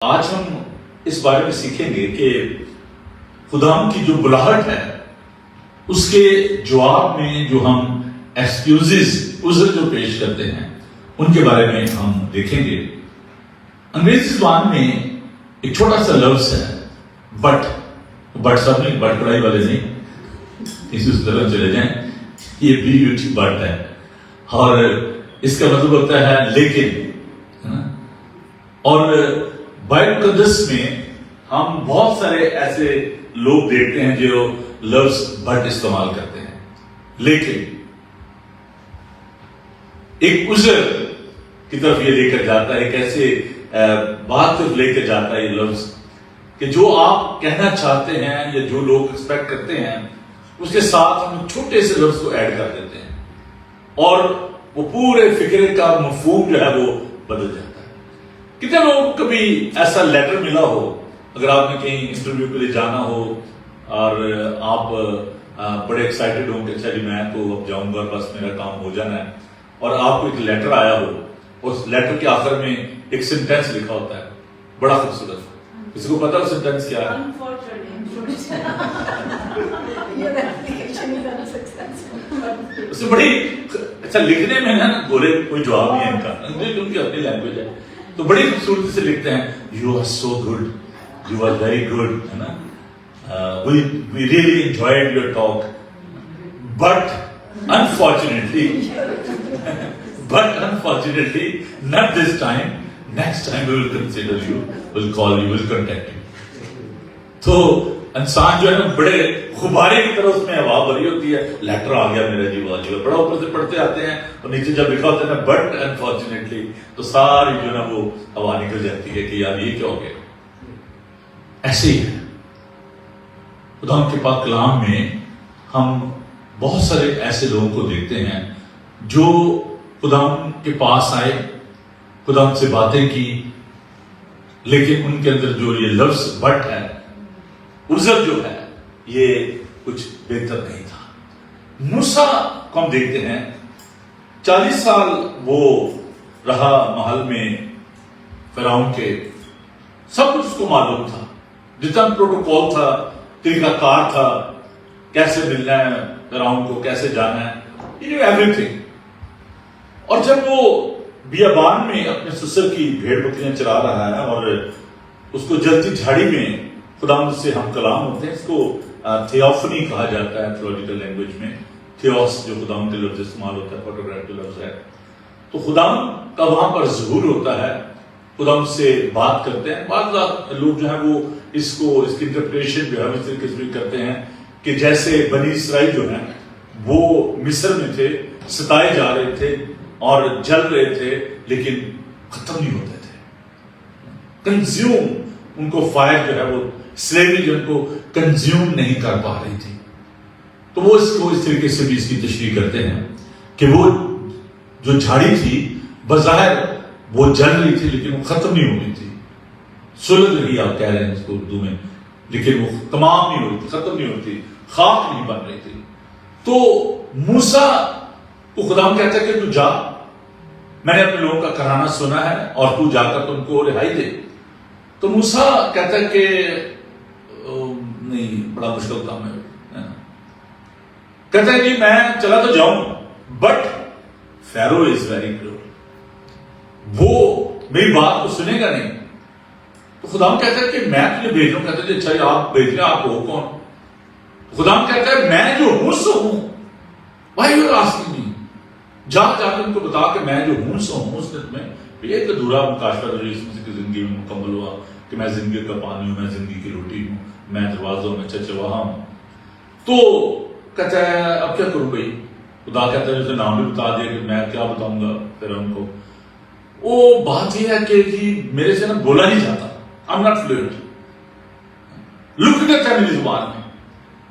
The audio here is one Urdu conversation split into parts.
آج ہم اس بارے میں سیکھیں گے کہ خدا کی جو بلاہٹ ہے اس کے جواب میں جو ہم ایکسکیوزز عذر جو پیش کرتے ہیں ان کے بارے میں ہم دیکھیں گے۔ انگریزی زبان میں ایک چھوٹا سا لفظ ہے بٹ سب نہیں، بٹ پڑھائی والے نہیں، اس طرف چلے جائیں، یہ BUT بٹ ہے اور اس کا مطلب ہوتا ہے لیکن۔ اور بائبل مقدس میں ہم بہت سارے ایسے لوگ دیکھتے ہیں جو لفظ بٹ استعمال کرتے ہیں، لیکن ایک عذر کی طرف یہ لے کر جاتا ہے، ایک ایسے بات طرف لے کر جاتا ہے یہ لفظ کہ جو آپ کہنا چاہتے ہیں یا جو لوگ ایکسپیکٹ کرتے ہیں اس کے ساتھ ہم چھوٹے سے لفظ کو ایڈ کر دیتے ہیں اور وہ پورے فکرے کا مفہوم جو ہے وہ بدل جاتا ہے۔ کتنے لوگ کبھی ایسا لیٹر ملا ہو، اگر آپ نے کہیں انٹرویو کے لیے جانا ہو اور آپ بڑے ایکسائٹیڈ ہوں کہ اچھا جی میں تو اب جاؤں گا، بس میرا کام ہو جانا ہے، اور آپ کو ایک لیٹر آیا ہو، اس لیٹر کے آخر میں ایک سینٹینس لکھا ہوتا ہے بڑا خوبصورت، کسی کو پتا ہے سینٹینس کیا ہے؟ اسے بڑی اچھا لکھنے میں نا بولے کوئی جواب نہیں ہے ان کا، ان کی اپنی لینگویج ہے، تو بڑی خوبصورتی سے لکھتے ہیں you are so good, you are very good, ہے نا، we really enjoyed your talk but unfortunately not this time, next time we will consider you, will call you, will contact you۔ تو انسان جو ہے نا بڑے غبارے کی طرح اس میں ہوا بھری ہوتی ہے، لیٹر آ گیا میرا جی، واہ جی، بڑا اوپر سے پڑھتے آتے ہیں اور نیچے جب لکھا ہوتا ہے نا بٹ انفارچونیٹلی، تو ساری جو ہے نا وہ ہوا نکل جاتی ہے کہ یار یہ کیا ہو گیا۔ ایسے ہی ہے خدا کے پاک کلام میں، ہم بہت سارے ایسے لوگوں کو دیکھتے ہیں جو خدا کے پاس آئے، خدا سے باتیں کی، لیکن ان کے اندر جو یہ لفظ بٹ ہے، عذر جو ہے، یہ کچھ بہتر نہیں تھا۔ موسیٰ کو ہم دیکھتے ہیں 40 سال وہ رہا محل میں فرعون کے، سب کچھ اس کو معلوم تھا، جتنا پروٹوکول تھا، طریقہ کار تھا، کیسے ملنا ہے فرعون کو، کیسے جانا ہے، ایوری تھنگ۔ اور جب وہ بیابان میں اپنے سسر کی بھیڑ بکریاں چرا رہا ہے اور اس کو جلتی جھاڑی میں خدا سے ہم کلام ہوتے ہیں، اس کو تھیوفنی کہا جاتا ہے تھیولوجیکل لینگویج میں، تھیوس جو خدا کے لفظ استعمال ہوتا ہے، فوٹوگراف کا لفظ ہے، تو خدا کا وہاں پر ظہور ہوتا ہے، خدا سے بات کرتے ہیں۔ بعض لوگ جو ہیں وہ اس کی انٹرپریشن جو ہے اس طریقے سے کرتے ہیں کہ جیسے بنی اسرائیل جو ہیں وہ مصر میں تھے، ستائے جا رہے تھے اور جل رہے تھے، لیکن ختم نہیں ہوتے تھے، کنزیوم، ان کو فائر جو ہے وہ سلیوری جو ان کو کنزیوم نہیں کر پا رہی تھی، تو وہ اس کو اس طریقے سے بھی اس کی تشریح کرتے ہیں کہ وہ جو جھاڑی تھی بظاہر وہ جل رہی تھی لیکن وہ ختم نہیں ہو رہی تھی، سلگ رہی آپ کہہ رہے ہیں اس کو اردو میں، لیکن وہ تمام نہیں ہوتی، ختم نہیں ہوتی، خاک نہیں بن رہی تھی۔ تو موسیٰ کو خدا کہتا ہے کہ تو جا، میں نے اپنے لوگوں کا کہانا سنا ہے اور تو جا کر تم کو رہائی دے۔ تو موسیٰ کہتا ہے کہ نہیں، بڑا مشکل کام ہے، کہتا ہے کہ میں چلا تو جاؤں بٹ فیرو از ویری کرول، وہ میری بات کو سنے گا نہیں۔ تو خدا کہتا ہے کہ میں تجھے بھیج رہا ہوں، کہتا ہے اچھا آپ بھیج رہے ہیں، آپ ہو کون؟ خدا کہتا ہے میں جو ہوں سو ہوں، why you are asking me؟ جا کے ان کو بتا کہ میں جو ہوں سو ہوں۔ اس میں ایک ادھورا مکاشفہ جو اس کی زندگی میں مکمل ہوا کہ میں زندگی کا پانی ہوں، میں زندگی کی روٹی ہوں، میں دروازوں میں چچواہا ہوں۔ تو کہتا ہے اب کیا کروں بھائی؟ خدا کہتا ہے جیسے نام بھی بتا دیا کہ میں کیا بتاؤں گا پھر ان کو۔ وہ بات یہ ہے کہ جی میرے سے نا بولا نہیں جاتا، I'm not fluent، لک کرتا ہے میری زبان میں۔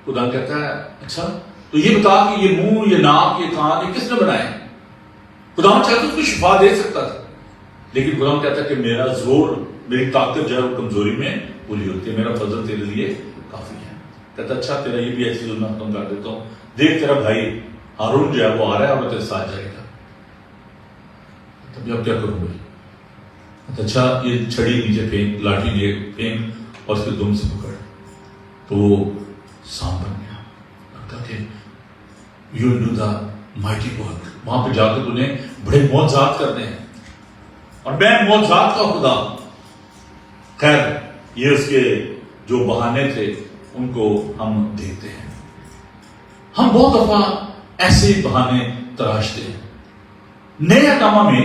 خدا کہتا ہے اچھا تو یہ بتا کہ یہ منہ، یہ ناک، یہ کان، یہ کس نے بنائے؟ خدا چاہتا اس کو شفا دے سکتا تھا، لیکن خدا کہتا ہے کہ میرا زور، میری طاقت جو ہے وہ کمزوری میں پوری ہوتی ہے، میرا فضل تیرے لیے کافی ہے۔ کہتا اچھا تیرا یہ بھی ایسی میں ختم کر دیتا ہوں، دیکھ تیرا بھائی ہارون جو ہے وہ آ رہا ہے اور تیرے ساتھ جائے گا۔ تب اب کیا کروں بھائی؟ اچھا یہ چھڑی نیچے پھینک، لاٹھی لیے پھینک اور اس کے دم سے پکڑ. تو وہ سانپ بن گیا. کہا کہ you do the mighty work. وہاں پہ جا کے تمہیں بڑے معجزات کرنے ہیں اور میں معجزات کا خدا. خیر یہ اس کے جو بہانے تھے ان کو ہم دیکھتے ہیں. ہم بہت دفعہ ایسے بہانے تراشتے ہیں. نئے نامہ میں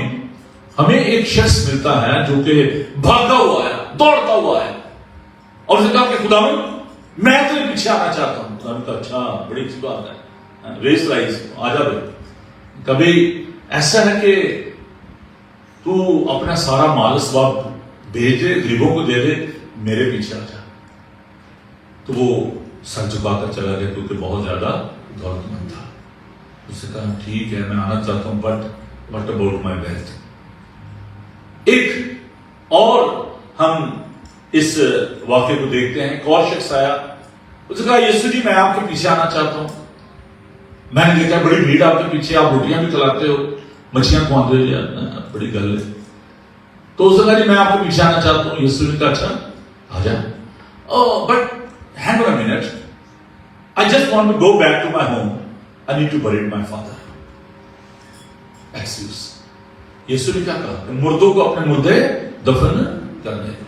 ہمیں ایک شخص ملتا ہے جو کہ بھاگا ہوا ہے، دوڑتا ہوا ہے اور اسے کہا کہ خداوند میں تیرے پیچھے آنا چاہتا ہوں. خداوند کہا اچھا بڑی اچھی بات ہے، ریس لائز آ جا بھائی. کبھی ایسا ہے کہ تو اپنا سارا مال اسباب بھیج دے، غریبوں کو دے دے، میرے پیچھے آ جا. تو وہ سر جھکا کر چلا گیا کیونکہ بہت زیادہ دولت مند تھا. اس نے کہا ٹھیک ہے میں آنا چاہتا ہوں but what about my wealth. ایک اور ہم اس واقعے کو دیکھتے ہیں. ایک اور شخص آیا، اس نے کہا یسوع جی میں آپ کے پیچھے آنا چاہتا ہوں. میں نے دیکھا بڑی بھیڑ آپ کے پیچھے، آپ روٹیاں بھی کھلاتے ہو، مچھلیاں کھواتے ہو، بڑی گل ہے. تو اس نے کہا جی میں آپ کے پیچھے آنا چاہتا ہوں. یسوع نے کہا اچھا آ جا. But hang on a minute, I just want to go back to my home. I need to bury my father. Excuse. یسوع نے کیا کہا؟ مردوں کو اپنے مردے دفن کرنے دو،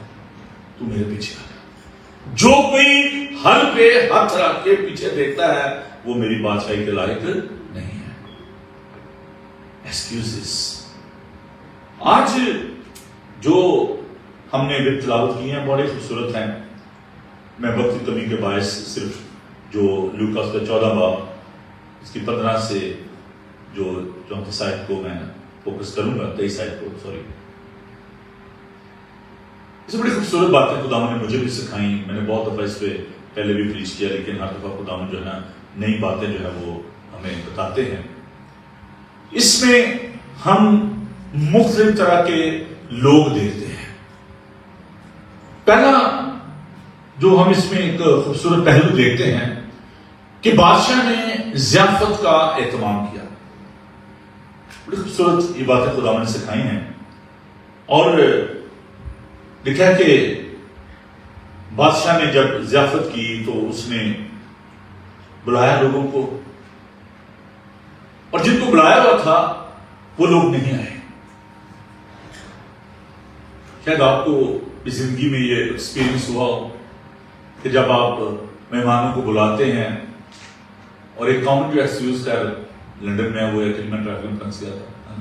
تو میرے پیچھے آ جا. جو کوئی ہر پہ ہاتھ رکھ کے پیچھے دیکھتا ہے وہ میری بادشاہی کے لائق نہیں ہے. ایکسکیوزز. آج جو ہم نے بھی تلاوت کی ہیں بڑی خوبصورت ہیں. میں وقت کی کمی کے باعث صرف جو لوکاس کا 14 باب اس کی 15 سے جو 34 سائٹ کو میں فوکس کروں گا، 23 سائٹ کو سوری. اس سے بڑی خوبصورت باتیں خداوند نے مجھے بھی سکھائیں. میں نے بہت دفعہ اس پہ پہلے بھی پریچ کیا، لیکن ہر دفعہ خداوند جو ہے نا نئی باتیں جو ہے وہ ہمیں بتاتے ہیں. اس میں ہم مختلف طرح کے لوگ دیکھتے ہیں. پہلا جو ہم اس میں ایک خوبصورت پہلو دیکھتے ہیں کہ بادشاہ نے ضیافت کا اہتمام کیا. بڑی خوبصورت یہ باتیں خداوند نے سکھائی ہیں. اور لکھا کہ بادشاہ نے جب ضیافت کی تو اس نے بلایا لوگوں کو، اور جن کو بلایا ہوا تھا وہ لوگ نہیں آئے. شاید آپ کو اس زندگی میں یہ ایکسپیرینس ہوا ہو کہ جب آپ مہمانوں کو بلاتے ہیں اور ایک کامن جو ایکسکیوز ہے لنڈن میں وہ ہے کہ میں ٹریفک میں پھنس گیا تھا.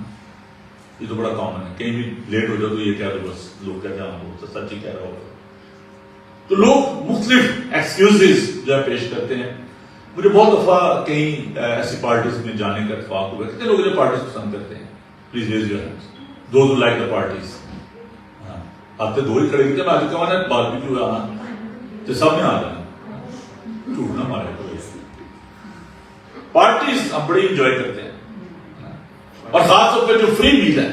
یہ تو بڑا کامن ہے، کہیں بھی لیٹ ہو جاؤ تو یہ کہہ دو بس لوگ کہتے ہیں وہ سچ ہی کہہ رہا ہوگا. تو لوگ مختلف ایکسکیوزز جو ہے پیش کرتے ہیں. مجھے بہت دفعہ کہیں ایسی پارٹیز میں جانے کا اتفاق ہوا. کتنے لوگ جو پارٹیز پسند کرتے ہیں؟ Please raise your hands those who like the parties. آپ کے دو ہی کھڑے تھے، میں آج کہا نا باربیکیو آنا تو سب نے آ جانا، جھوٹ نہ مارے. پارٹیز ہم بڑی انجوائے کرتے ہیں، اور خاص طور پہ جو فری میل ہے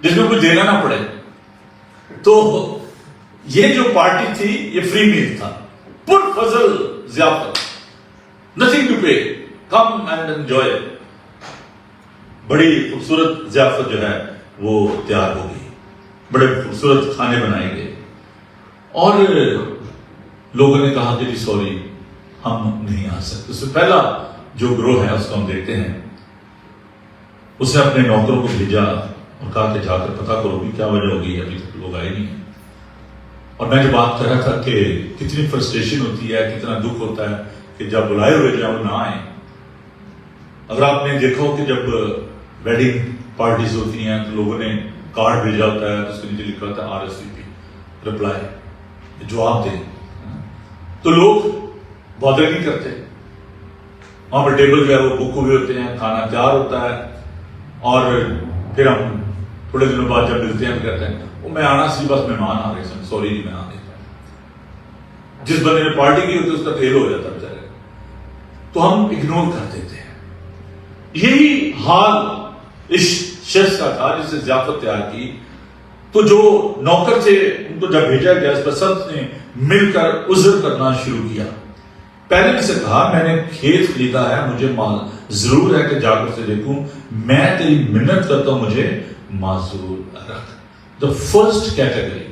جس میں کچھ دینا نہ پڑے. تو یہ جو پارٹی تھی یہ فری میل تھا، پر فضل ضیافت، nothing to pay, come and enjoy. بڑی خوبصورت ضیافت جو ہے وہ تیار ہو گئی، بڑے خوبصورت کھانے بنائے گئے. اور لوگوں نے کہا کہ جی سوری ہم نہیں آ سکتے. اس سے پہلا جو گروہ ہے اس کو ہم دیکھتے ہیں. اس نے اپنے نوکروں کو بھیجا اور کہا کہ جا کر پتہ کرو کہ کیا وجہ ہوگی ابھی تک لوگ آئے نہیں ہیں. اور میں جو بات کر رہا تھا کہ کتنی فرسٹریشن ہوتی ہے، کتنا دکھ ہوتا ہے کہ جب بلائے ہوئے جو ہے وہ نہ آئیں. اگر آپ نے دیکھا ہو کہ جب ویڈنگ پارٹیز ہوتی ہیں تو لوگوں نے کارڈ بھیجا ہوتا ہے تو اس کے نیچے لکھا ہوتا ہے RSVP رپلائی، جواب دیں. تو لوگ بادر نہیں کرتے. وہاں پر ٹیبل جو ہے وہ بک ہوئے ہوتے ہیں، کھانا تیار ہوتا ہے، اور پھر ہم تھوڑے دنوں بعد جب ملتے ہیں تو کہتے ہیں وہ میں آنا سی، بس مہمان آ رہے ہیں، سوری جی میں آ نہیں پایا. جس بندے نے پارٹی کی ہوتی ہے اس کا فیل ہو جاتا بیچارے، تو ہم اگنور کر دیتے ہیں. یہی حال اس شخص کا تھا جس نے ضیافت تیار کی. تو جو نوکر تھے ان کو جب بھیجا گیا اس پر سب نے مل کر عذر کرنا شروع کیا. پہلے نے سے کہا میں نے کھیت خریدا ہے، مجھے مال ضرور ہے کہ جا کر سے دیکھوں. میں تیری منت کرتا ہوں مجھے معذور رکھ. the first category,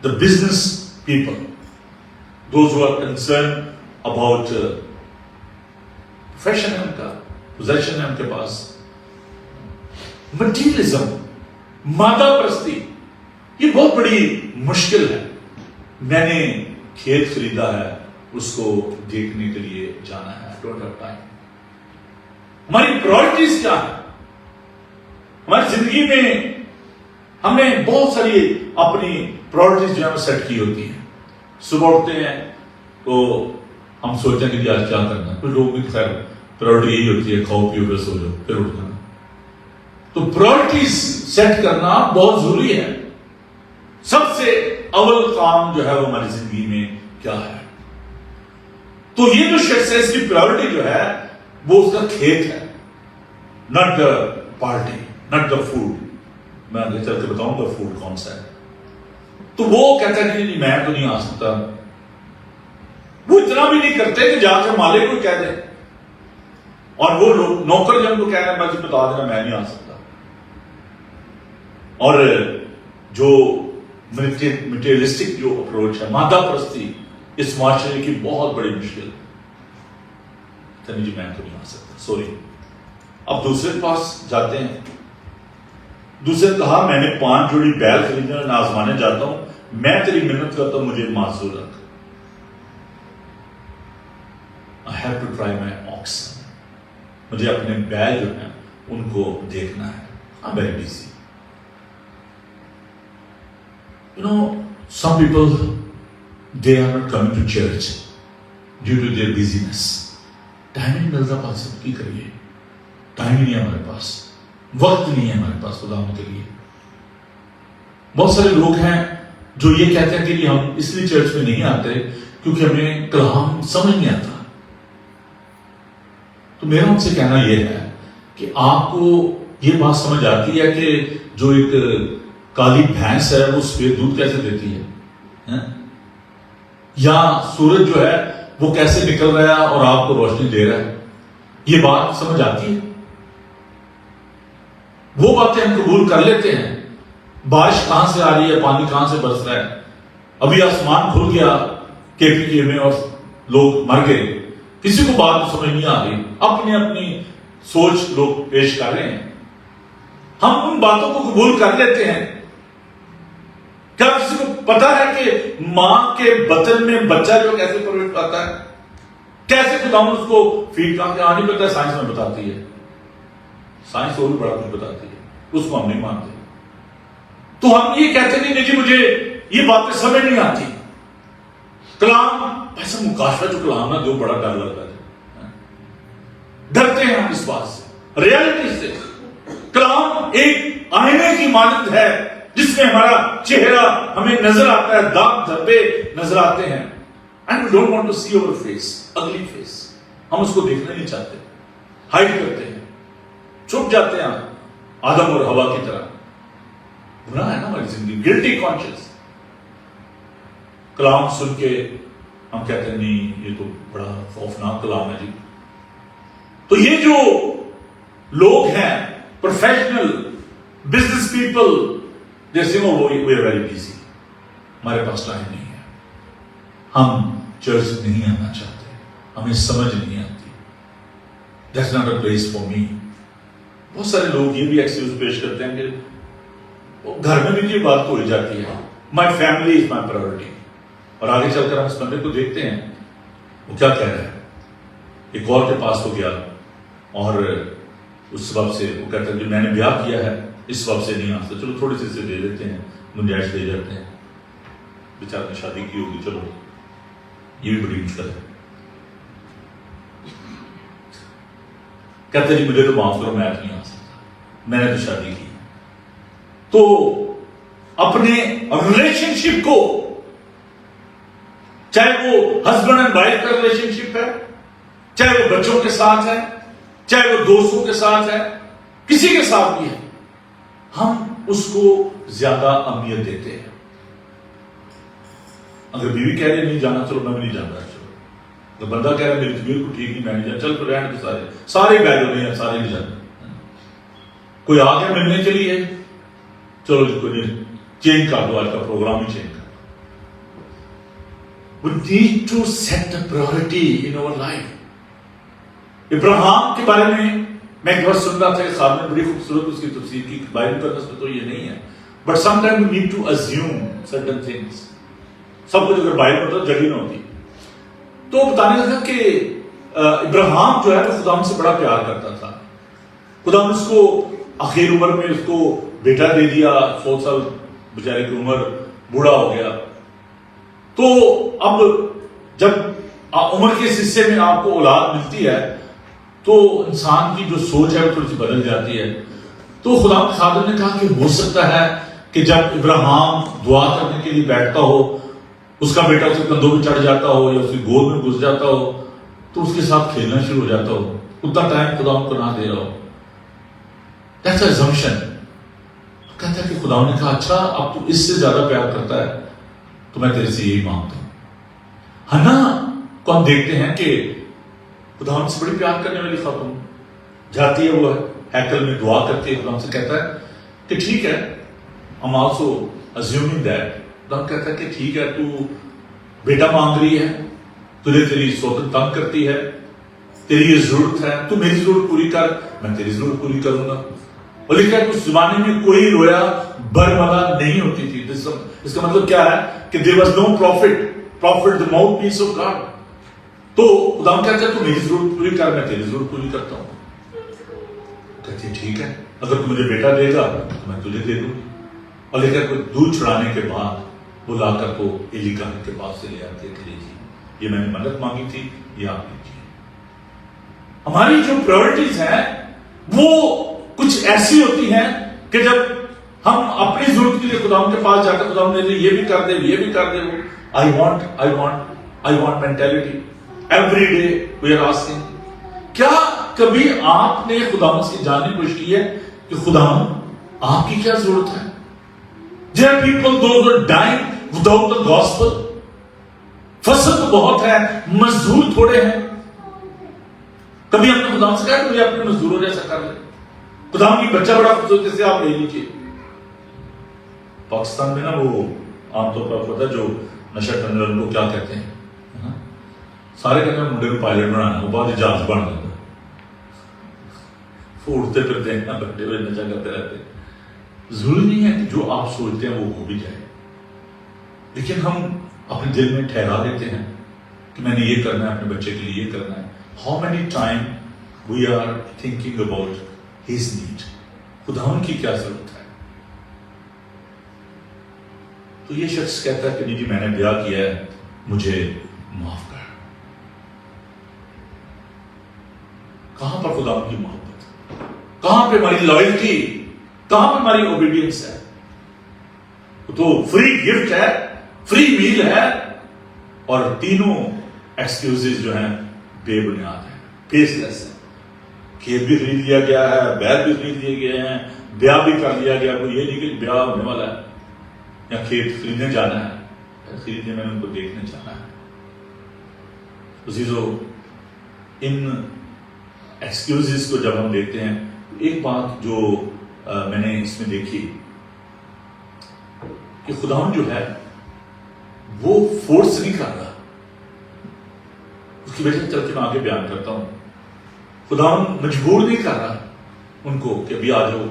the business people, those who are concerned about profession ہے ان کا, possession ہے ان کے پاس, materialism, مادہ پرستی, یہ بہت بڑی مشکل ہے. میں نے کھیت خریدا ہے, اس کو دیکھنے کے لیے جانا ہے, I don't have time. ہماری پرائرٹیز کیا ہے؟ ہماری زندگی میں ہم نے بہت ساری اپنی پرائرٹیز جو ہے سیٹ کی ہوتی ہیں. صبح اٹھتے ہیں تو ہم سوچتے ہیں کہ آج کیا کرنا ہے. کچھ لوگ بھی خیر پرائرٹی یہی ہوتی ہے, کھاؤ پیو پھر سو جاؤ پھر اٹھ جانا. تو پرائرٹیز سیٹ کرنا بہت ضروری ہے. سب سے اول کام جو ہے وہ ہماری زندگی میں کیا ہے؟ تو یہ جو شخص ہے اس کی پرائرٹی جو ہے وہ اس کا کھیت ہے, not the party, not the food. میں آگے چل کے بتاؤں گا فوڈ کون سا ہے. تو وہ کہتا ہے کہ نہیں میں تو نہیں آ سکتا. وہ اتنا بھی نہیں کرتے کہ جا کے مالک کو کہہ دیں, اور وہ لوگ نوکر جب کو کہہ رہے ہیں میں بتا دینا میں نہیں آ سکتا. اور جو مٹیریلسٹک جو اپروچ ہے, مادہ پرستی, اس معاشرے کی بہت بڑی مشکل ہے. جی میں تو نہیں آ سکتا, سوری. اب دوسرے کے پاس جاتے ہیں. دوسرے نے کہا میں نے 5 جوڑی بیل خریدنے اور آزمانے جاتا ہوں, میں تیری محنت کرتا ہوں, مجھے معذور رکھ. I have to try my oxen. مجھے اپنے بیل جو ہیں ان کو دیکھنا ہے. I'm very busy. You know, some people, they are not coming to church due to their busyness. Time نہیں ملتا پاس, کی کریے, ٹائم ہی نہیں ہے ہمارے پاس, وقت نہیں ہے ہمارے پاس خدا کے لیے. بہت سارے لوگ ہیں جو یہ کہتے ہیں کہ ہم اس لیے چرچ میں نہیں آتے کیونکہ ہمیں کلام سمجھ نہیں آتا. تو میرا ان سے کہنا یہ ہے کہ آپ کو یہ بات سمجھ آتی ہے کہ جو ایک کالی بھینس ہے وہ سفید دودھ کیسے دیتی ہے, یا سورج جو ہے وہ کیسے نکل رہا ہے اور آپ کو روشنی دے رہا ہے, یہ بات سمجھ آتی ہے؟ وہ باتیں ہم قبول کر لیتے ہیں. بارش کہاں سے آ رہی ہے, پانی کہاں سے برس رہا ہے, ابھی آسمان کھل گیا KPK میں اور لوگ مر گئے, کسی کو بات سمجھ نہیں آ رہی, اپنی اپنی سوچ لوگ پیش کر رہے ہیں. ہم ان باتوں کو قبول کر لیتے ہیں. کیا کسی کو پتا ہے کہ ماں کے بطن میں بچہ جو کیسے پرورش پاتا ہے, کیسے خدا اس کو فیڈ کرتے ہیں؟ نہیں پتا, سائنس میں بتاتی ہے. سائنس اور بھی بڑا کچھ بتاتی ہے, اس کو ہم نہیں مانتے. تو ہم یہ کہتے نہیں جی مجھے یہ باتیں سمجھ نہیں آتی. کلام ایسا مکاشفہ جو کلام نہ دو, بڑا ڈر لگتا ہے, ڈرتے ہیں ہم اس بات سے, ریالٹی سے. کلام ایک آئینے کی مانند ہے جس میں ہمارا چہرہ ہمیں نظر آتا ہے, داغ دھبے نظر آتے ہیں. And we don't want to see our face, ugly face. ہم اس کو دیکھنا نہیں چاہتے, ہائڈ کرتے ہیں, چھپ جاتے ہیں آدم اور ہوا کی طرح. گناہ ہے نا ہماری زندگی, گلٹی کانشیس. کلام سن کے ہم کہتے ہیں نہیں یہ تو بڑا خوفناک کلام ہے جی. تو یہ جو لوگ ہیں پروفیشنل بزنس پیپل, جیسے وہ وی آر ویری بیزی, ہمارے پاس ٹائم نہیں ہے, ہم چرچ نہیں آنا چاہتے, ہمیں سمجھ نہیں آتی. That's not a place for me. بہت سارے لوگ یہ بھی ایکسکیوز پیش کرتے ہیں کہ گھر میں بھی یہ بات تو ہو جاتی ہے, my family is my priority. اور آگے چل کر ہم اس بندے کو دیکھتے ہیں وہ کیا کہہ رہا ہے. ایک اور کے پاس ہو گیا اور اس سبب سے وہ کہتا ہے کہ میں نے بیاہ کیا ہے اس سبب سے نہیں آتا, چلو تھوڑی سی سے دے دیتے ہیں, گنجائش دے جاتے ہیں. بیچارے نے شادی کی ہوگی, چلو یہ بھی بڑی مشکل ہے. کہتے جی مجھے تو معاف کرو, میں نہیں آ سکتا, میں نے تو شادی کی. تو اپنے ریلیشن شپ کو, چاہے وہ ہسبینڈ اینڈ وائف کا ریلیشن شپ ہے, چاہے وہ بچوں کے ساتھ ہے, چاہے وہ دوستوں کے ساتھ ہے, کسی کے ساتھ بھی ہے, ہم اس کو زیادہ اہمیت دیتے ہیں. اگر بیوی کہہ رہے نہیں جانا, چلو میں بھی نہیں جانا. چلو تو بندہ کہہ رہا ہے میری طبیعت کو ٹھیک نہیں, میں نہیں جانا, چل تو رہنے کے سارے بیل ہو رہے ہیں, سارے نہیں جانا. کوئی آ گیا ملنے کے لیے, چلو جی کوئی نہیں, چینج کر دو, آج کا پروگرام ہی چینج کر دو. We need to set a priority in our life. ابراہیم کے بارے میں ایک بار سن رہا تھا, صاحب نے بڑی خوبصورت اس کی تفسیر کی. بائبل کا نسبت تو یہ نہیں ہے, but some time we need to assume certain things. سب کچھ اگر بائبل ہوتا تو جگہ نہ ہوتی. تو بتانے لگا کہ ابراہیم جو ہے وہ خدا سے بڑا پیار کرتا تھا. خدا نے اس کو آخر عمر میں اس کو بیٹا دے دیا, 100 سال بیچارے کی عمر, بوڑھا ہو گیا. تو اب جب عمر کے اس حصے میں آپ کو اولاد ملتی ہے تو انسان کی جو سوچ ہے وہ تھوڑی سی بدل جاتی ہے. تو خدا خادم نے کہا کہ ہو سکتا ہے کہ جب ابراہیم دعا کرنے کے لیے بیٹھتا ہو, اس کا بیٹا اس کے کندھوں پہ چڑھ جاتا ہو یا اس کی گود میں گھس جاتا ہو تو اس کے ساتھ کھیلنا شروع ہو جاتا ہو, اتنا ٹائم خدا ان کو نہ دے رہا ہو. That's assumption. کہتا ہے کہ خدا نے کہا اچھا اب تو اس سے زیادہ پیار کرتا ہے تو میں تیرے سے یہی مانگتا ہوں. ہنا کو ہم دیکھتے ہیں کہ خدا سے بڑی پیار کرنے والی خاتون جاتی ہے, وہ ہیکل میں دعا کرتی ہے, خدا سے کہتا ہے کہ ٹھیک ہے, I'm also assuming that. خدا کہتا ہے کہ ٹھیک ہے, تو بیٹا مانگ رہی ہے, تجھے تیری سوتن تنگ کرتی ہے, تیری یہ ضرورت ہے, تو میری ضرورت پوری کر, میں تیری ضرورت پوری کروں گا. اور لکھا ہے کہ اس زمانے میں کوئی رویا برملا نہیں ہوتی تھی. اس کا مطلب کیا ہے کہ there was no prophet the mouthpiece of God. تو خدا کہتا ہے تو میری ضرورت پوری کر, میں تیری ضرورت پوری کرتا ہوں. کہتی ہے ٹھیک ہے, اگر تو مجھے بیٹا دے گا تو میں تجھے دے دوں. اور لکھا ہے کہ دودھ چڑھانے کے بعد وہ لا کر کو ایلی کہانی کے پاس سے لے آتے کہ لیجیے, یہ میں نے منت مانگی تھی, یہ آپ لیجیے. ہماری جو پرائورٹیز ہیں وہ کچھ ایسی ہوتی ہیں کہ جب ہم اپنی ضرورت کے لیے خدا کے پاس جا کر خدا نے یہ بھی کر دے, یہ بھی کر دے, وہ I want mentality. Every day we are asking. کیا کبھی آپ نے خدا سے جاننے کی کوشش کی ہے کہ خدا آپ کی کیا ضرورت ہے؟ There are people those who are dying without the gospel. فصل تو بہت ہے, مزدور تھوڑے ہیں. کبھی ہم نے خدا سے کہا کہ مجھے اپنے مزدوروں جیسا کر لے, خدا کی بچہ بڑا خوبصورت سے آپ لے لیجیے. پاکستان میں نا وہ عام طور پر پتا جو نشہ کرنے والوں کو کیا کہتے ہیں, سارے کہتے ہیں منڈے کو پائلٹ بنانا, وہ بعد جہاز بن جاتا, اڑتے پھرتے ہیں, بڑے بڑے نشہ کرتے رہتے ہیں. ضروری نہیں ہے کہ جو آپ سوچتے ہیں وہ ہو بھی جائے, لیکن ہم اپنے دل میں ٹھہرا دیتے ہیں کہ میں نے یہ کرنا ہے, اپنے بچے کے لیے یہ کرنا ہے. How many times we are thinking about his need, خدا ان کی کیا ضرورت ہے. تو یہ شخص کہتا ہے کہ نہیں جی میں نے بیاہ کیا ہے, مجھے معاف کر. کہاں پر خدا کی محبت, کہاں پہ ہماری لائلٹی, کہاں پہ ہماری اوبیڈینس ہے. تو فری گفٹ ہے, فری میل ہے, اور تینوں ایکسکیوزز جو ہیں بے بنیاد ہیں, بیس لیس ہیں. کھیت بھی خرید لیا گیا ہے, بیل بھی خرید لیے گئے ہیں, بیاہ بھی کر لیا گیا. کوئی یہ نہیں کہ بیاہ ہونے والا ہے یا کھیت خریدنے جانا ہے, خریدنے میں نے ان کو دیکھنے جانا ہے. عزیزو, ان ایکسکیوزز کو جب ہم دیکھتے ہیں, ایک بات جو میں نے اس میں دیکھی کہ خدا جو ہے وہ فورس نہیں کر رہا. اس کی وجہ سے چل کے میں آگے بیان کرتا ہوں. خدا مجبور نہیں کر رہا ان کو کہ ابھی آ جاؤ.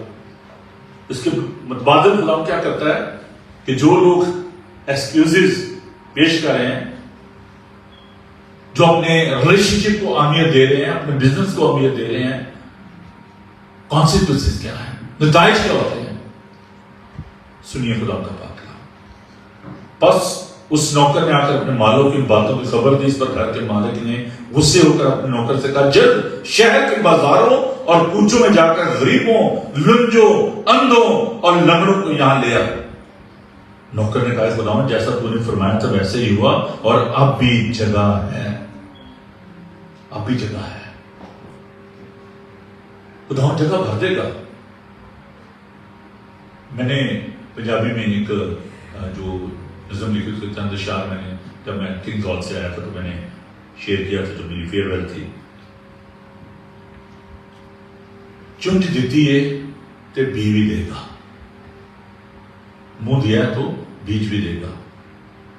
اس کے متبادل خدا کیا کرتا ہے کہ جو لوگ ایکسکیوزز پیش کر رہے ہیں, جو اپنے ریلیشن شپ کو اہمیت دے رہے ہیں, اپنے بزنس کو اہمیت دے رہے ہیں, کانسیکوینسز کیا ہیں, نتائج کیا ہوتے ہیں, سنیے خدا کا پاک کلام. بس اس نوکر نے آ کر اپنے مالوں کی باتوں کی خبر دی. اس پر گھر کے مالک نے غصے ہو کر اپنے نوکر سے کہا, جلد شہر کے بازاروں اور کوچوں میں جا کر غریبوں, لنجوں, اندھوں اور لنگڑوں کو یہاں لے آ. نوکر نے کہا, خداوند جیسا تو نے فرمایا تھا ویسے ہی ہوا, اور اب بھی جگہ ہے, اب بھی جگہ ہے. خداوند جگہ بھر دے گا. میں نے پنجابی میں ایک جو نظم لکھی تھی, چند اشعار میں نے جب میں کنگز ہال سے آیا تھا تو میں نے شیئر کیا تھا, جو میری فیئرویل تھی. چونٹ دیتی ہے تے بیوی دے گا, منہ دیا ہے تو بیج بھی دے گا,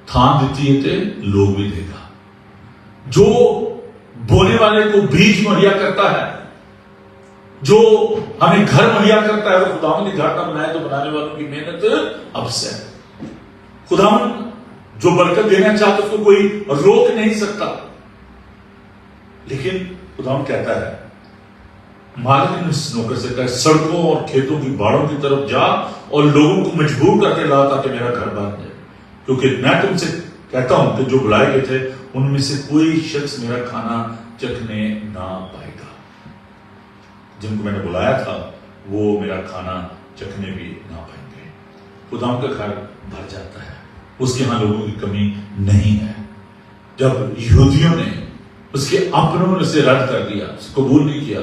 تھان دیتی ہے تو لوگ بھی دے گا. جو بونے والے کو بیج مہیا کرتا ہے, جو ہمیں گھر مہیا کرتا ہے, وہ خداوند نے گھر نہ بنائے تو بنانے والوں کی محنت اب سے ہے. خداوند جو برکت دینا چاہتا ہے اس کو کوئی روک نہیں سکتا, لیکن خداوند کہتا ہے مالک اس نوکر سے کہا سڑکوں اور کھیتوں کی باڑوں کی طرف جا اور لوگوں کو مجبور کر کے لا تاکہ میرا گھر بن جائے, کیونکہ میں تم سے کہتا ہوں کہ جو بلائے گئے تھے ان میں سے کوئی شخص میرا کھانا چکھنے نہ پائے گا. جن کو میں نے بلایا تھا وہ میرا کھانا چکھنے بھی نہ پائیں گے. خداوند کا گھر بھر جاتا ہے, اس کے ہاں لوگوں کی کمی نہیں ہے. جب یہودیوں نے اس کے اپنوں نے اسے رد کر دیا, اسے قبول نہیں کیا,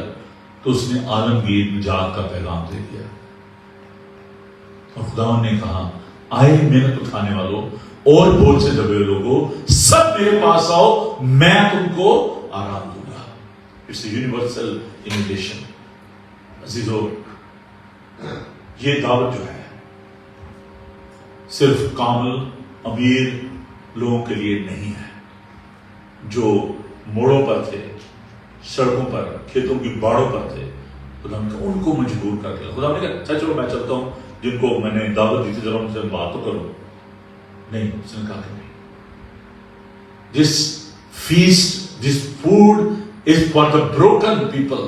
تو اس نے عالمگیر نجات کا پیغام دے دیا. اور خداوند نے کہا آئے محنت اٹھانے والوں اور بوجھ سے دبے لوگوں, سب میرے پاس آؤ, میں تم کو آرام دوں گا. It's a universal invitation. عزیزو, یہ دعوت جو ہے صرف کامل امیر لوگوں کے لیے نہیں ہے جو موڑوں پر تھے, سڑکوں پر, کھیتوں کی باڑوں پر تھے. خدا نے کہا ان کو مجبور کر دیا. خدا نے کہا اچھا چلو میں چلتا ہوں, جن کو میں نے دعوت دی تھی ذرا ان سے بات تو کروں. نہیں, اس نے کہا کہ نہیں, this feast, this food is for the broken people,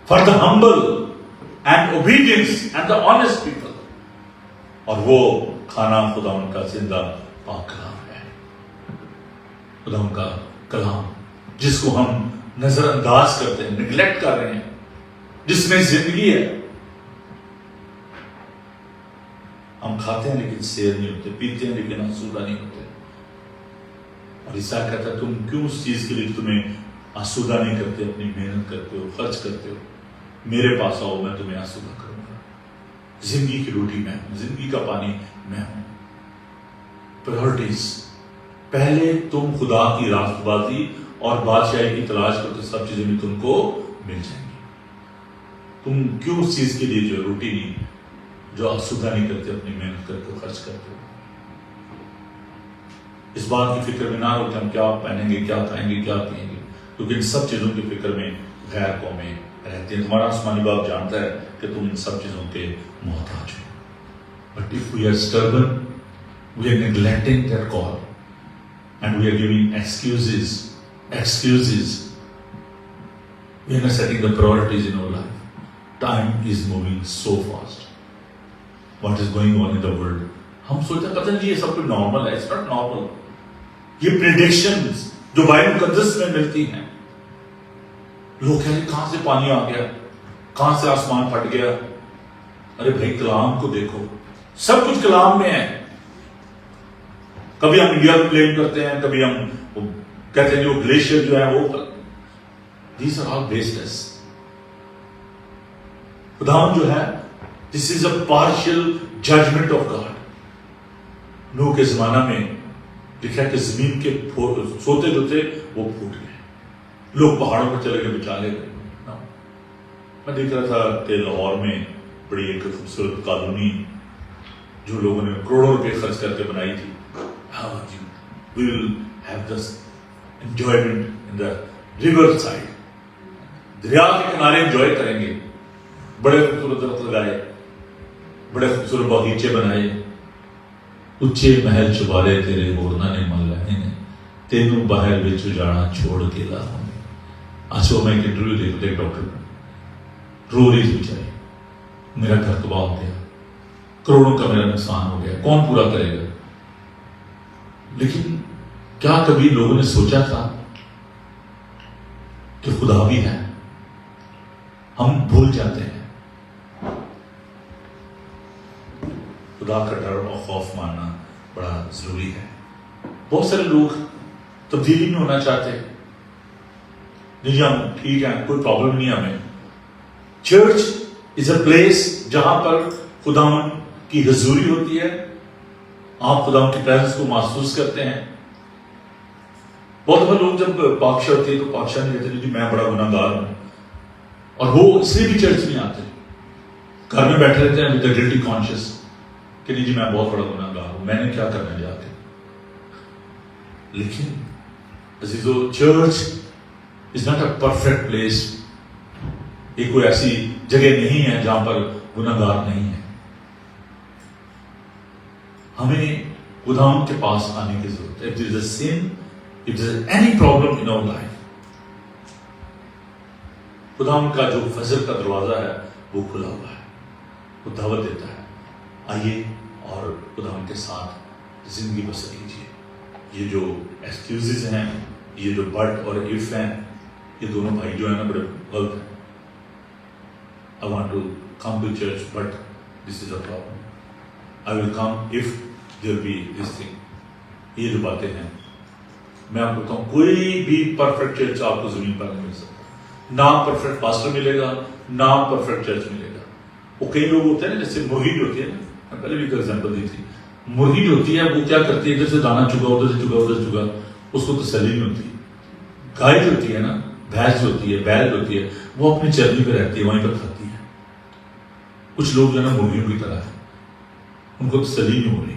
for the humble and obedience and the honest people. اور وہ کھانا خدا ان کا زندہ پاک کلام ہے, خدا ان کا کلام جس کو ہم نظر انداز کرتے ہیں, نگلیکٹ کر رہے ہیں, جس میں زندگی ہے. ہم کھاتے ہیں لیکن سیر نہیں ہوتے, پیتے ہیں لیکن آسودہ نہیں ہوتے. اور عیسیٰ کہتا ہے تم کیوں اس چیز کے لیے تمہیں آسودہ نہیں کرتے, اپنی محنت کرتے ہو, خرچ کرتے ہو. میرے پاس آؤ, میں تمہیں آسودہ کروں گا. زندگی کی روٹی میں ہوں, زندگی کا پانی میں ہوں. پرائورٹیز, پہلے تم خدا کی راست بازی اور بادشاہی کی تلاش کرتے, سب چیزیں بھی تم کو مل جائیں گی. تم کیوں اس چیز کے لیے جو روٹی نہیں, جو آسودہ نہیں کرتے, اپنی محنت کرتے ہو, خرچ کرتے ہو. اس بات کی فکر میں نہ رہو کہ ہم کیا پہنیں گے, کیا کھائیں گے, کیا پئیں گے, کیونکہ ان سب چیزوں کی فکر میں غیر قومیں رہتی ہیں. تمہارا آسمانی باپ جانتا ہے کہ تم ان سب چیزوں کے محتاج ہو. But if we are stubborn, we are neglecting that call and we are giving excuses. We are not setting the priorities in our life. Time is moving so fast. What is going on in the world? ہم سوچتے ہیں پتہ نہیں یہ سب کچھ نارمل ہے. It's not normal. یہ predictions جو بائبل مقدس میں ملتی ہیں, لوگ کہتے ہیں کہاں سے پانی آ گیا, کہاں سے آسمان پھٹ گیا. ارے بھائی کلام کو دیکھو, سب کچھ کلام میں ہے. کبھی ہم انڈیا کو بلیم کرتے ہیں, کبھی ہم کہتے ہیں جو گلیشیئر جو ہے وہ, these are all baseless. خداوند جو ہے this is a partial judgment of God. نوح کے زمانہ میں لکھا ہے کہ زمین کے سوتے جو تھے وہ پھوٹ گئے, لوگ پہاڑوں پر چلے گئے, بچا لے گئے. میں دیکھ رہا تھا کہ لاہور میں بڑی ایک خوبصورت کالونی جو لوگوں نے کروڑوں روپے خرچ کر کے بنائی تھی. We will have this enjoyment in the river side. دریا کے کنارے انجوائے کریں گے. بڑے خوبصورت درخت لگائے, بڑے خوبصورت باغیچے بنائے. اچھے محل چبالے تیرے ہورنا نے مل رہے ہیں, تینوں باہر بچ جانا چھوڑ کے لا ہوں. آج وہ میں ایک انٹرویو دیکھ رہے ڈاکٹر رو رہی تھی بیچاری, میرا گھر تباہ ہو گیا, کروڑوں کا میرا نقصان ہو گیا, کون پورا کرے گا. لیکن کیا کبھی لوگوں نے سوچا تھا کہ خدا بھی ہے؟ ہم بھول جاتے ہیں. خدا کا ڈر اور خوف ماننا بڑا ضروری ہے. بہت سارے لوگ تبدیلی میں ہونا چاہتے ہیں. نہیں ہم ٹھیک ہے, کوئی پرابلم نہیں ہمیں. چرچ از اے پلیس جہاں پر خداوند کی حضوری ہوتی ہے, آپ خداوند کی پریزنس کو محسوس کرتے ہیں. بہت بار لوگ جب پاکشاہ ہوتی ہے تو پاکشاہ نہیں کہتے جی میں بڑا گناہ گار ہوں, اور وہ اس لیے بھی چرچ نہیں آتے, گھر میں بیٹھے رہتے ہیں ود اے گلٹی کانشیس. کہ نہیں جی میں بہت بڑا گناہ گار ہوں، میں نے کیا کرنا جا کے. لیکن عزیزو، church is not a perfect place. یہ کوئی ایسی جگہ نہیں ہے جہاں پر گناہ گار نہیں ہے. ہمیں خداوند کے پاس آنے کی ضرورت ہے. If there is a sin, if there is any problem in our life, خداوند کا جو فضل کا دروازہ ہے وہ کھلا ہوا ہے، وہ دعوت دیتا ہے آئیے اور خداوند کے ساتھ زندگی بسر کیجیے. یہ جو ایکسکیوزز ہیں، یہ جو بٹ اور اف ہیں، یہ دونوں بھائی جو ہیں نا بڑے غلط ہیں. I want to come to church but this is a problem. I will come if there will be this thing. یہ جو باتیں ہیں، میں آپ کو بتاؤں کوئی بھی پرفیکٹ چرچ آپ کو زمین پر نہیں مل سکتا. نہ پرفیکٹ پاسٹر ملے گا، نہ پرفیکٹ چرچ ملے گا. وہ کئی لوگ ہوتے ہیں نا، جیسے مرغی جو ہوتی ہے نا، میں پہلے بھی ایک ایگزامپل دی تھی. مرغی جو ہوتی ہے وہ کیا کرتی ہے، ادھر سے دانا چگا، ادھر سے چگا، ادھر چگا، اس کو تسلی نہیں ہوتی. گائے جو ہوتی ہے نا، بھینس جو ہوتی ہے، بیل جو ہوتی ہے، وہ اپنی چربی پہ رہتی ہے، وہیں پر کھاتی ہے. کچھ لوگ جو ہے نا مرغیوں کی طرح ہے، ان کو تسلی نہیں ہو رہی،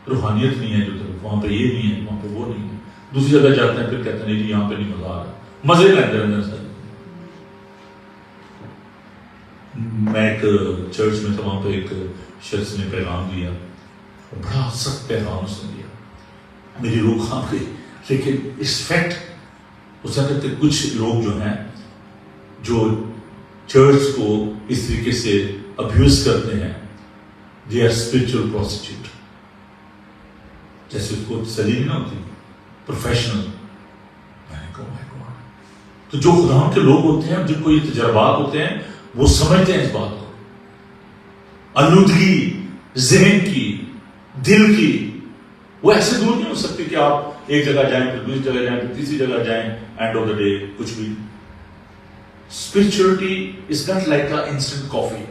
روحانیت نہیں ہے جو طرف، وہاں پہ یہ نہیں ہے، وہاں پہ وہ نہیں ہے. دوسری جگہ جاتے ہیں پھر کہتے ہیں نہیں جی یہاں پہ نہیں مزہ آ رہا، مزے لیتے ہیں سر. میں ایک چرچ میں تھا، وہاں پہ ایک شخص نے پیغام دیا، بڑا سخت پیغام اس نے دیا، میری روح کھانپ گئی. لیکن اس فیکٹ اس نے کہتے کچھ لوگ جو ہیں جو چرچ کو اس طریقے سے ابیوز کرتے ہیں، دے آر اسپرچل پروسٹیٹیوٹ. جیسے اس کو تسلی نہ ہوتی، پروفیشنل. میں نے کہا مائی گاڈ. تو جو خدا کے لوگ ہوتے ہیں، جن کو یہ تجربات ہوتے ہیں، وہ سمجھتے ہیں اس بات کو. آلودگی ذہن کی، دل کی، وہ ایسے دور نہیں ہو سکتی کہ آپ ایک جگہ جائیں پھر دوسری جگہ جائیں پھر تیسری جگہ جائیں، اینڈ آف دا ڈے کچھ بھی. Spirituality is not like a instant coffee.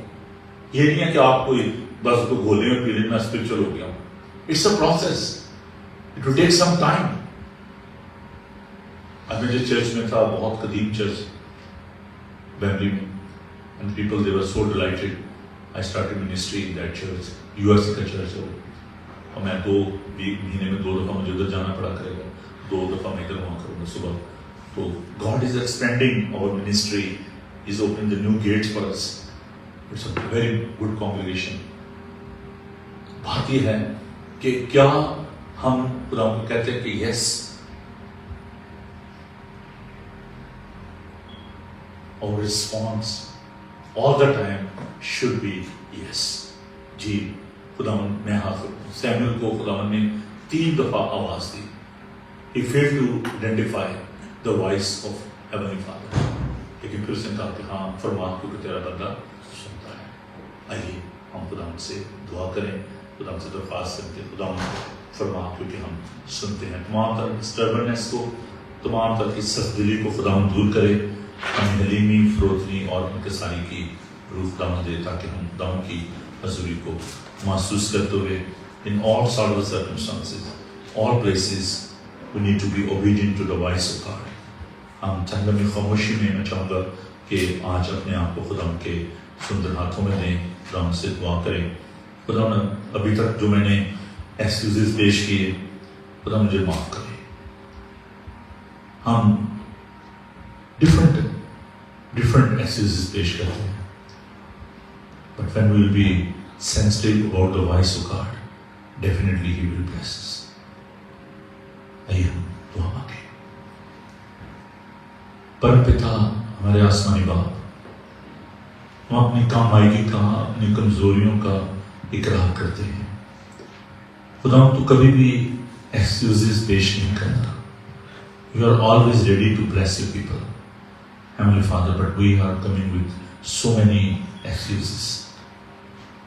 یہ نہیں ہے کہ آپ کوئی بس اس کو گھولیں اور پی لیں میں اسپرچل ہو گیا ہوں. It's a process. It will take some time. اب میں جس چرچ میں تھا، بہت قدیم چرچ ویمبلی میں، and people they were so delighted. I started ministry in that church. USA کا چرچ ہے وہ، اور میں 2 مہینے میں 2 دفعہ مجھے ادھر جانا پڑا کرے گا، 2 دفعہ میں ادھر وہاں کروں گا صبح. تو God is expanding our ministry. He's opening the new gates for us. It's a very good congregation. بات یہ ہے کہ کیا ہم خدا کو کہتے ہیں کہ yes, our response all the time should be yes. جی خداوند میں حاضر ہوں. سیموئل کو خداوند نے 3 دفعہ آواز دی. He failed to identify the voice of Heavenly Father. لیکن پھر اس نے کہا کہ ہاں فرما کیونکہ تیرا بندہ سنتا ہے. آئیے ہم خداوند سے دعا کریں، خداوند سے درخواست کرتے ہیں، خداوند فرما کیونکہ ہم سنتے ہیں. تمام طرح ڈسٹربنس کو، تمام طرح کی سخت دلی کو خداوند دور کرے. ہم حلیمی، فروتنی اور انکساری کی روح خداوند دے تاکہ ہم خداوند کی حضوری کو محسوس کرتے ہوئے in all sort of circumstances, all places, we need to be obedient to the voice of God. ہم چند لمحے خاموشی میں چاہوں گا کہ آج اپنے آپ کو خداوند کے سندر ہاتھوں میں دیں، خداوند سے دعا کریں. خداوند ابھی تک جو میں نے ایکسکیوزز پیش کیے، خدا مجھے معاف کرے. ہم ڈفرنٹ ایکسکیوزز پیش کرتے ہیں، but when we will be sensitive about the voice of God, definitely He will bless us. آئیے ہم دعا مانگیں. پرم پتا ہمارے آسمانی باپ، ہم اپنی کامائیگی کا، اپنی کمزوریوں کا اقرار کرتے ہیں. خدا تو کبھی بھی ایکسکیوزز پیش نہیں کرتا. You are always ready to bless your people, Heavenly Father, but we are coming with so many excuses.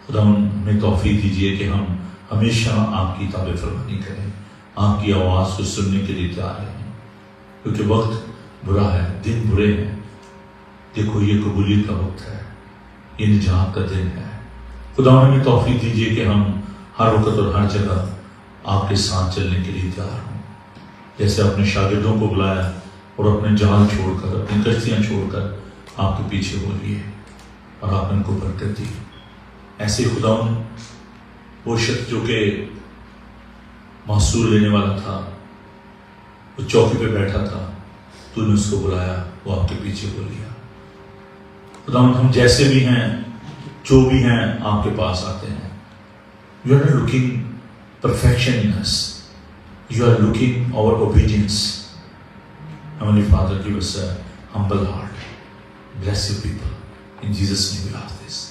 خدا ہمیں توفیق دیجیے کہ ہم ہمیشہ آپ کی تابع فرمانی کریں، آپ کی آواز کو سننے کے لیے تیار رہیں، کیونکہ وقت برا ہے، دن برے ہیں. دیکھو یہ قبولیت کا وقت ہے، یہ نجات کا دن ہے. خدا ہمیں توفیق دیجیے کہ ہم ہر وقت اور ہر جگہ آپ کے ساتھ چلنے کے لیے تیار ہوں. جیسے اپنے شاگردوں کو بلایا اور اپنے جال چھوڑ کر، اپنی کشتیاں چھوڑ کر آپ کے پیچھے ہو لیے اور آپ نے ان کو برکت دی. ایسے خداوند وہ شخص جو کہ محصول لینے والا تھا، وہ چوکی پہ بیٹھا تھا، تو نے اس کو بلایا، وہ آپ کے پیچھے ہو لیا. خداوند ہم جیسے بھی ہیں، جو بھی ہیں، آپ کے پاس آتے ہیں. You are not looking perfection in us. You are looking our obedience. Heavenly Father, give us a humble heart. Bless your people. In Jesus' name we ask this.